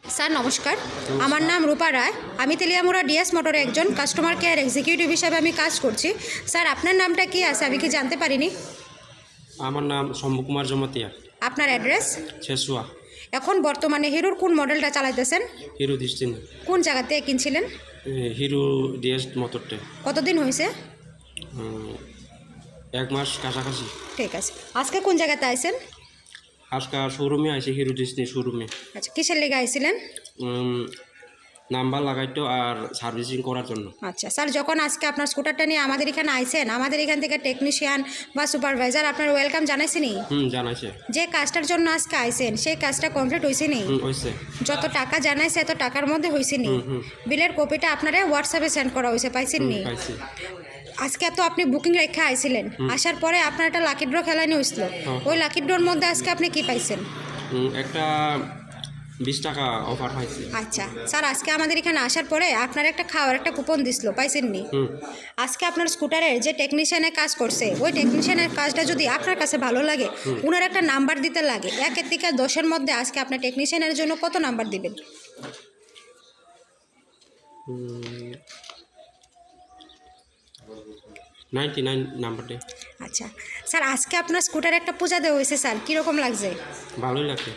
Sir নমস্কার, আমার নাম রূপা রায়। আমি তেলিয়ামুড়া ডিএস মোটরে একজন কাস্টমার কেয়ার এক্সিকিউটিভ হিসাবে আমি কাজ করছি। স্যার আপনার নামটা কি আছে আমি কি জানতে পারিনি? আমার নাম শম্ভু কুমার জমাতিয়া। আপনার অ্যাড্রেস? শেষুয়া। এখন বর্তমানে হিরোর কোন মডেলটা চালাইতেছেন? হিরো ডিস্টিন। কোন জায়গাতে কিনছিলেন? Hero DS মোটরটে। কতদিন হয়েছে? 1 মাস কাছাকাছি। ঠিক আছে। আজকে কোন জায়গাতে আইছেন? আজকে শোরুমে আছে, হিরো ডিস্টিন শোরুমে। আচ্ছা, কিসের লেগে আইছিলেন? নাম্বার লাগাইতো আর সার্ভিসিং করার জন্য। আচ্ছা স্যার, যখন আজকে আপনার স্কুটারটা নিয়ে আমাদের এখানে আইছেন, আমাদের এখান থেকে টেকনিশিয়ান বা সুপারভাইজার আপনার ওয়েলকাম জানাইছেনি? জানাইছে। যে কাজটার জন্য আজকে আইছেন সেই কাজটা কমপ্লিট হয়েছে নি? হয়েছে। যত টাকা জানাইছে এত টাকার মধ্যে হয়েছে নি? বিলের কপিটা আপনারা হোয়াটসঅ্যাপে সেন্ড করা হয়েছে, পাইছেন নি? পাইছি। আজকে তো আপনি বুকিং রেখে আইছিলেন, আসার পরে আপনার একটা লাকি ড্র খেলানি হয়েছিল। ওই লাকি ড্রোর মধ্যে আজকে আপনি কি পাইছেন? একটা 20 টাকা অফার পাইছি। আচ্ছা স্যার, আজকে আমাদের এখানে আসার পরে আপনার একটা খাওয়ার একটা কুপন দিছিল, পাইছেন নি? আজকে আপনার স্কুটারের যে টেকনিশিয়ানের কাজ করছে ওই টেকনিশিয়ানের কাজটা যদি আপনার কাছে ভালো লাগে, ওনার একটা নাম্বার দিতে লাগে। 1 থেকে 10-এর মধ্যে আজকে আপনার টেকনিশিয়ানের জন্য কত নাম্বার দিবেন? 99 নাম্বারটে। আচ্ছা স্যার, আজকে আপনার স্কুটারে একটা পূজা দেওয়া হয়েছে স্যার, কীরকম লাগছে? ভালোই লাগে।